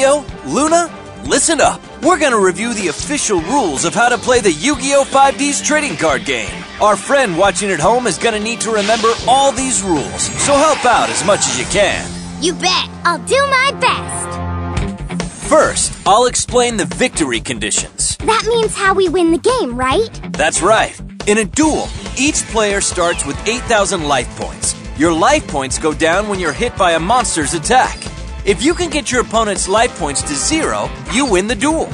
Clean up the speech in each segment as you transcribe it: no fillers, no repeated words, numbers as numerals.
Leo, Luna, listen up. We're gonna review the official rules of how to play the Yu-Gi-Oh! 5Ds trading card game. Our friend watching at home is gonna need to remember all these rules, so help out as much as you can. You bet. I'll do my best. First, I'll explain the victory conditions. That means how we win the game, right? That's right. In a duel, each player starts with 8,000 life points. Your life points go down when you're hit by a monster's attack. If you can get your opponent's life points to 0, you win the duel.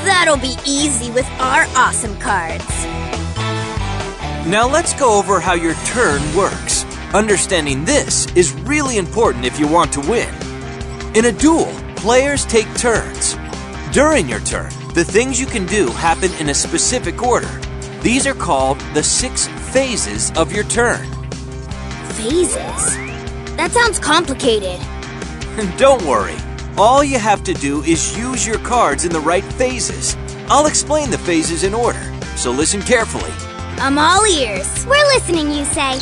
That'll be easy with our awesome cards. Now let's go over how your turn works. Understanding this is really important if you want to win. In a duel, players take turns. During your turn, the things you can do happen in a specific order. These are called the 6 phases of your turn. Phases? That sounds complicated. Don't worry. All you have to do is use your cards in the right phases. I'll explain the phases in order, so listen carefully. I'm all ears. We're listening, you say.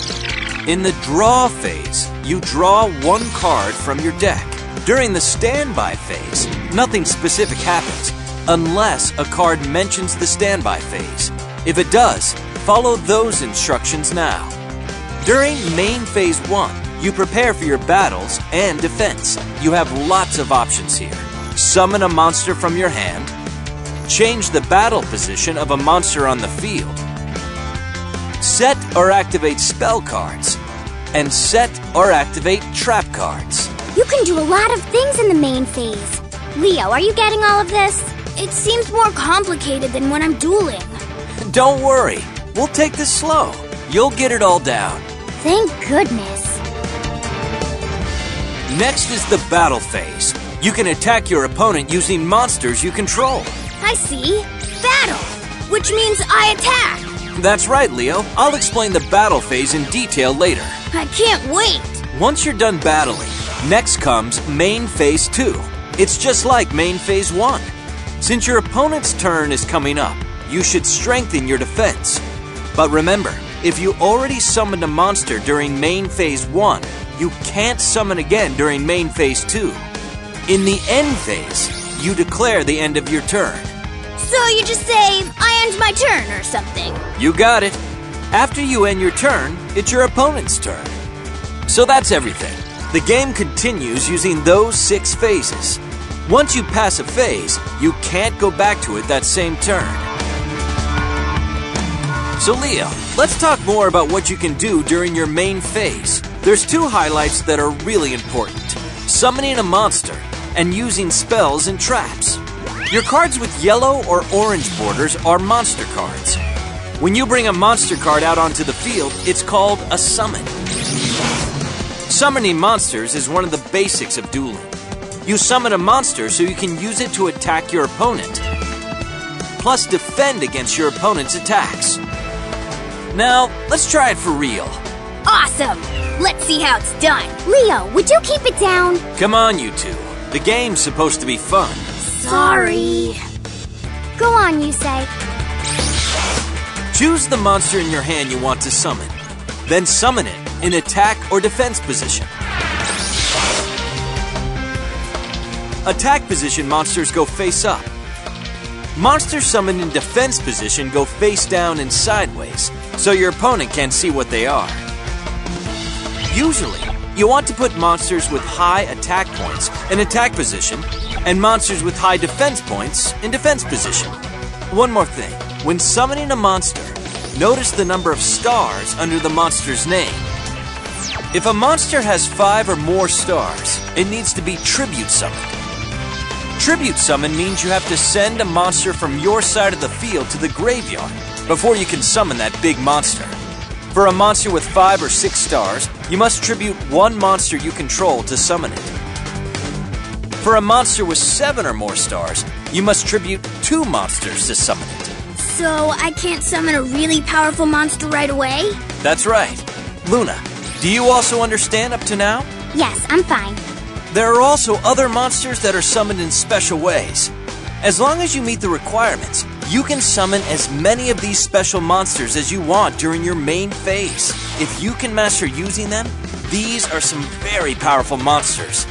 In the draw phase, you draw 1 card from your deck. During the standby phase, nothing specific happens, unless a card mentions the standby phase. If it does, follow those instructions now. During main phase 1, you prepare for your battles and defense. You have lots of options here. Summon a monster from your hand, change the battle position of a monster on the field, set or activate spell cards, and set or activate trap cards. You can do a lot of things in the main phase. Leo, are you getting all of this? It seems more complicated than when I'm dueling. Don't worry, we'll take this slow. You'll get it all down. Thank goodness. Next is the battle phase. You can attack your opponent using monsters you control. I see. Battle, which means I attack. That's right, Leo. I'll explain the battle phase in detail later. I can't wait. Once you're done battling, next comes main phase 2. It's just like main phase 1. Since your opponent's turn is coming up, you should strengthen your defense. But remember, if you already summoned a monster during main phase 1, you can't summon again during main phase 2. In the end phase, you declare the end of your turn. So you just say, I end my turn or something. You got it. After you end your turn, it's your opponent's turn. So that's everything. The game continues using those 6 phases. Once you pass a phase, you can't go back to it that same turn. So Leo, let's talk more about what you can do during your main phase. There's 2 highlights that are really important: summoning a monster and using spells and traps. Your cards with yellow or orange borders are monster cards. When you bring a monster card out onto the field, it's called a summon. Summoning monsters is one of the basics of dueling. You summon a monster so you can use it to attack your opponent, plus defend against your opponent's attacks. Now, let's try it for real. Awesome! Let's see how it's done. Leo, would you keep it down? Come on, you two. The game's supposed to be fun. Sorry. Go on, you say. Choose the monster in your hand you want to summon. Then summon it in attack or defense position. Attack position monsters go face up. Monsters summoned in defense position go face down and sideways, so your opponent can't see what they are. Usually, you want to put monsters with high attack points in attack position and monsters with high defense points in defense position. One more thing, when summoning a monster, notice the number of stars under the monster's name. If a monster has 5 or more stars, it needs to be tribute summoned. Tribute summon means you have to send a monster from your side of the field to the graveyard before you can summon that big monster. For a monster with 5 or 6 stars, you must tribute 1 monster you control to summon it. For a monster with 7 or more stars, you must tribute 2 monsters to summon it. So I can't summon a really powerful monster right away? That's right. Luna, do you also understand up to now? Yes, I'm fine. There are also other monsters that are summoned in special ways. As long as you meet the requirements, you can summon as many of these special monsters as you want during your main phase. If you can master using them, these are some very powerful monsters.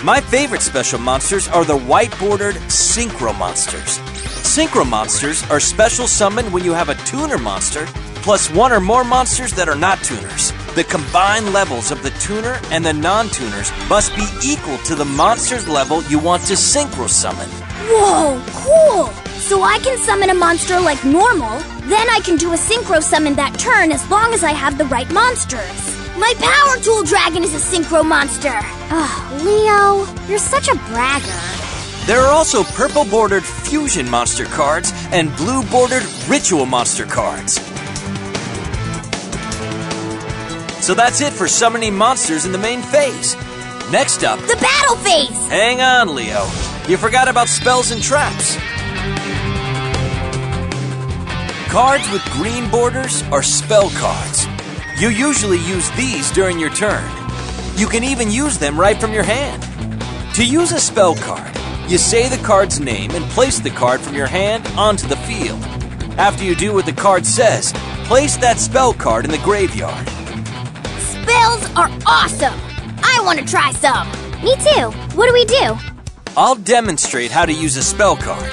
My favorite special monsters are the white-bordered Synchro Monsters. Synchro Monsters are special summoned when you have a tuner monster plus one or more monsters that are not tuners. The combined levels of the tuner and the non-tuners must be equal to the monster's level you want to synchro summon. Whoa, cool! So I can summon a monster like normal, then I can do a synchro summon that turn as long as I have the right monsters. My Power Tool Dragon is a synchro monster! Ugh, Leo, you're such a bragger. There are also purple-bordered Fusion Monster cards and blue-bordered Ritual Monster cards. So that's it for summoning monsters in the main phase. Next up, the battle phase! Hang on, Leo. You forgot about spells and traps. Cards with green borders are spell cards. You usually use these during your turn. You can even use them right from your hand. To use a spell card, you say the card's name and place the card from your hand onto the field. After you do what the card says, place that spell card in the graveyard. Spells are awesome! I want to try some! Me too. What do we do? I'll demonstrate how to use a spell card.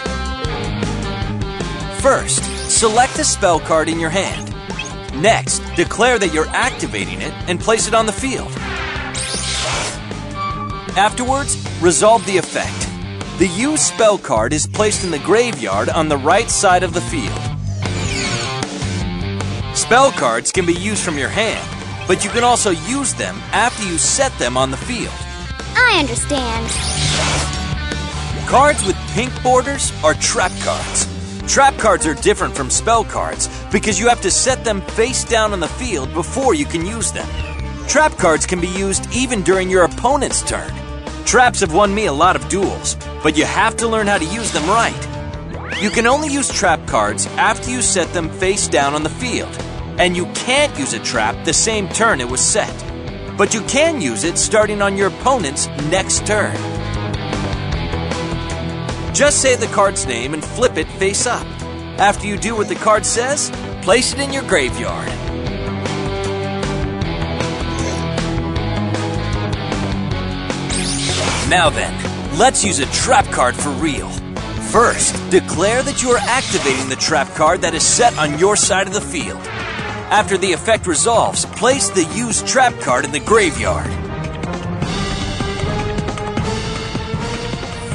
First, select a spell card in your hand. Next, declare that you're activating it and place it on the field. Afterwards, resolve the effect. The used spell card is placed in the graveyard on the right side of the field. Spell cards can be used from your hand, but you can also use them after you set them on the field. I understand. Cards with pink borders are trap cards. Trap cards are different from spell cards because you have to set them face down on the field before you can use them. Trap cards can be used even during your opponent's turn. Traps have won me a lot of duels, but you have to learn how to use them right. You can only use trap cards after you set them face down on the field, and you can't use a trap the same turn it was set. But you can use it starting on your opponent's next turn. Just say the card's name and flip it face up. After you do what the card says, place it in your graveyard. Now then, let's use a trap card for real. First, declare that you are activating the trap card that is set on your side of the field. After the effect resolves, place the used trap card in the graveyard.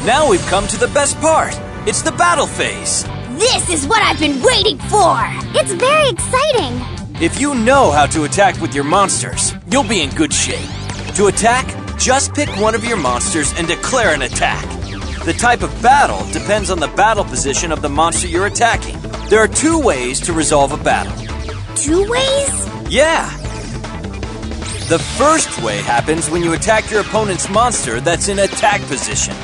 Now we've come to the best part. It's the battle phase. This is what I've been waiting for! It's very exciting! If you know how to attack with your monsters, you'll be in good shape. To attack, just pick one of your monsters and declare an attack. The type of battle depends on the battle position of the monster you're attacking. There are two ways to resolve a battle. 2 ways? Yeah! The first way happens when you attack your opponent's monster that's in attack position.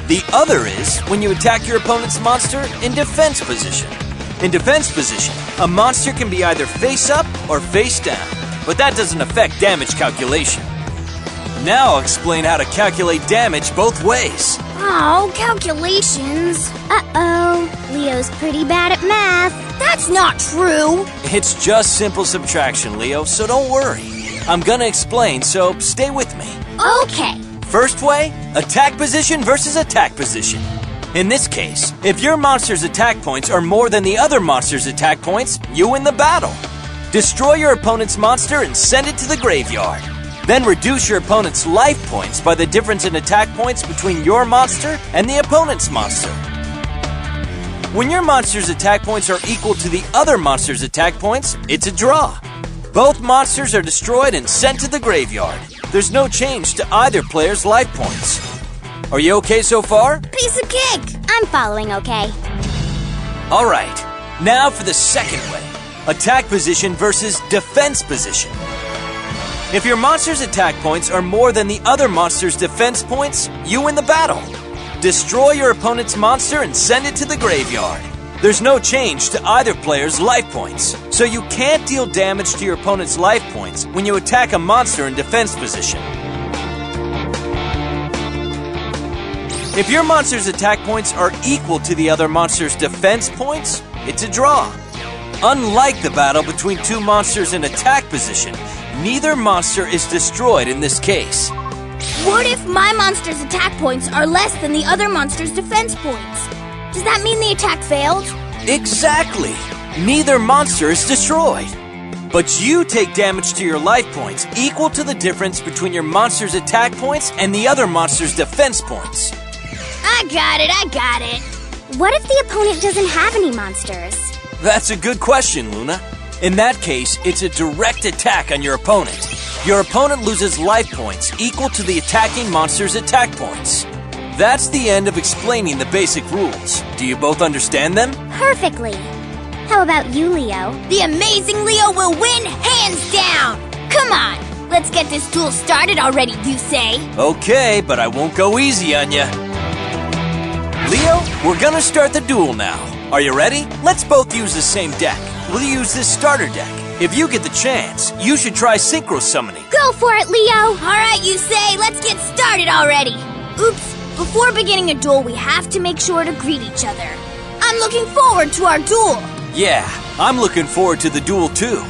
The other is when you attack your opponent's monster in defense position. In defense position, a monster can be either face up or face down, but that doesn't affect damage calculation. Now I'll explain how to calculate damage both ways. Oh, calculations. Uh-oh, Leo's pretty bad at math. That's not true. It's just simple subtraction, Leo, so don't worry. I'm gonna explain, so stay with me. Okay. First way, attack position versus attack position. In this case, if your monster's attack points are more than the other monster's attack points, you win the battle. Destroy your opponent's monster and send it to the graveyard. Then reduce your opponent's life points by the difference in attack points between your monster and the opponent's monster. When your monster's attack points are equal to the other monster's attack points, it's a draw. Both monsters are destroyed and sent to the graveyard. There's no change to either player's life points. Are you okay so far? Piece of cake. I'm following okay. Alright, now for the second way. Attack position versus defense position. If your monster's attack points are more than the other monster's defense points, you win the battle. Destroy your opponent's monster and send it to the graveyard. There's no change to either player's life points, so you can't deal damage to your opponent's life points when you attack a monster in defense position. If your monster's attack points are equal to the other monster's defense points, it's a draw. Unlike the battle between two monsters in attack position, neither monster is destroyed in this case. What if my monster's attack points are less than the other monster's defense points? Does that mean the attack failed? Exactly. Neither monster is destroyed. But you take damage to your life points equal to the difference between your monster's attack points and the other monster's defense points. I got it. What if the opponent doesn't have any monsters? That's a good question, Luna. In that case, it's a direct attack on your opponent. Your opponent loses life points equal to the attacking monster's attack points. That's the end of explaining the basic rules. Do you both understand them? Perfectly. How about you, Leo? The amazing Leo will win hands down! Come on, let's get this duel started already, you say? Okay, but I won't go easy on you. Leo, we're gonna start the duel now. Are you ready? Let's both use the same deck. We'll use this starter deck. If you get the chance, you should try synchro summoning. Go for it, Leo! Alright, you say, let's get started already! Oops, before beginning a duel, we have to make sure to greet each other. I'm looking forward to our duel! Yeah, I'm looking forward to the duel too.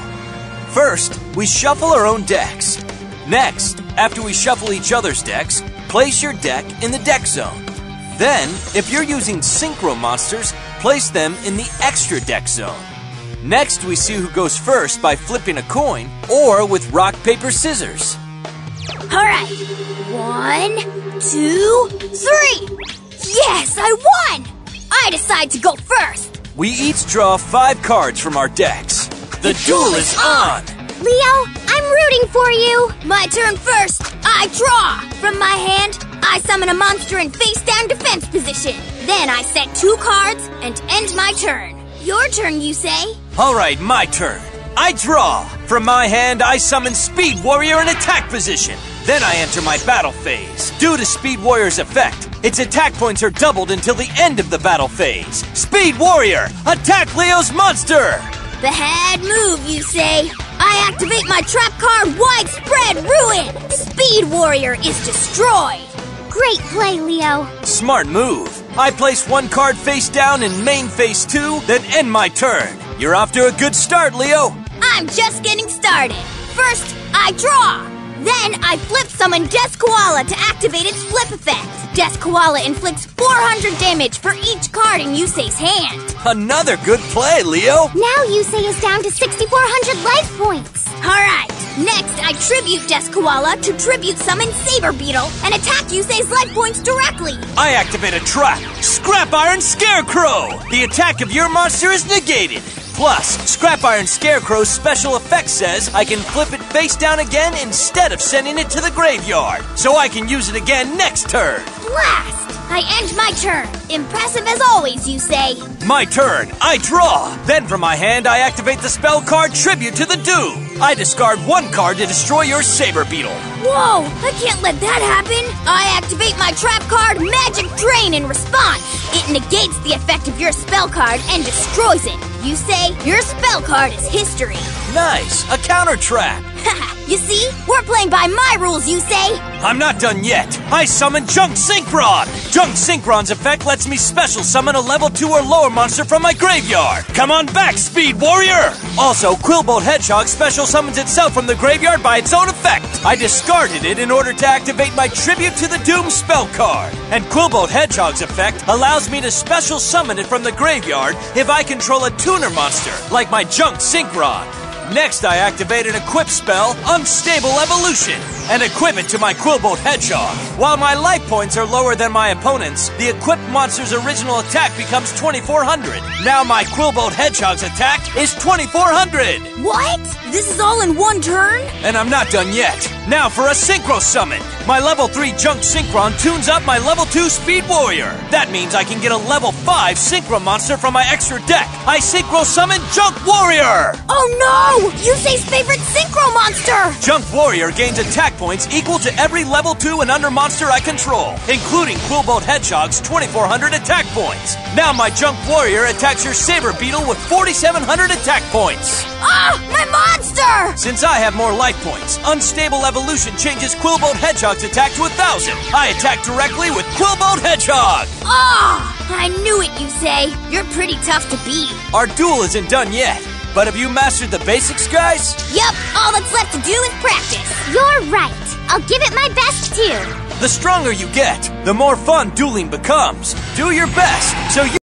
First, we shuffle our own decks. Next, after we shuffle each other's decks, place your deck in the deck zone. Then, if you're using synchro monsters, place them in the extra deck zone. Next, we see who goes first by flipping a coin or with rock, paper, scissors. Alright, 1, 2, 3! Yes, I won! I decide to go first! We each draw 5 cards from our decks. The duel is on! Leo, I'm rooting for you! My turn first! I draw! From my hand, I summon a monster in face-down defense position. Then I set 2 cards and end my turn. Your turn, you say? Alright, my turn. I draw! From my hand, I summon Speed Warrior in attack position. Then I enter my battle phase. Due to Speed Warrior's effect, its attack points are doubled until the end of the battle phase. Speed Warrior, attack Leo's monster! Bad move, you say? I activate my trap card, Widespread Ruin! Speed Warrior is destroyed! Great play, Leo. Smart move. I place 1 card face down in main phase 2, then end my turn. You're off to a good start, Leo. I'm just getting started. First, I draw. Then I flip summon Death Koala to activate its flip effect. Death Koala inflicts 400 damage for each card in Yusei's hand. Another good play, Leo. Now Yusei is down to 6,400 life points. Alright, next I tribute Death Koala to tribute summon Saber Beetle and attack Yusei's life points directly. I activate a trap. Scrap Iron Scarecrow. The attack of your monster is negated. Plus, Scrap Iron Scarecrow's special effect says I can flip it face down again instead of sending it to the graveyard. So I can use it again next turn. Blast! I end my turn. Impressive as always, you say. My turn. I draw. Then from my hand, I activate the spell card Tribute to the Doom. I discard 1 card to destroy your Saber Beetle. Whoa! I can't let that happen. I activate my trap card Magic Drain in response. It negates the effect of your spell card and destroys it. You say your spell card is history. Nice. A counter trap. Haha, you see? We're playing by my rules, you say? I'm not done yet. I summon Junk Synchron. Junk Synchron's effect lets me special summon a level 2 or lower monster from my graveyard. Come on back, Speed Warrior! Also, Quillbolt Hedgehog special summons itself from the graveyard by its own effect. I discarded it in order to activate my Tribute to the Doom spell card. And Quillbolt Hedgehog's effect allows me to special summon it from the graveyard if I control a tuner monster, like my Junk Synchron. Next, I activate an equip spell, Unstable Evolution, and equip it to my Quillbolt Hedgehog. While my life points are lower than my opponent's, the equipped monster's original attack becomes 2,400. Now my Quillbolt Hedgehog's attack is 2,400! What? This is all in one turn? And I'm not done yet. Now for a Synchro Summon. My level 3 Junk Synchron tunes up my level 2 Speed Warrior. That means I can get a level 5 Synchro monster from my extra deck. I Synchro Summon Junk Warrior! Oh no! Yusei's favorite Synchro monster! Junk Warrior gains attack points equal to every level 2 and under monster I control, including Quillbolt Hedgehog's 2,400 attack points. Now my Junk Warrior attacks your Saber Beetle with 4,700 attack points. Ah! My monster! Since I have more life points, Unstable Evolution changes Quillbolt Hedgehog's attack to 1,000. I attack directly with Quillbolt Hedgehog! Ah! I knew it, you say. You're pretty tough to beat. Our duel isn't done yet. But have you mastered the basics, guys? Yup, all that's left to do is practice. You're right. I'll give it my best too. The stronger you get, the more fun dueling becomes. Do your best so you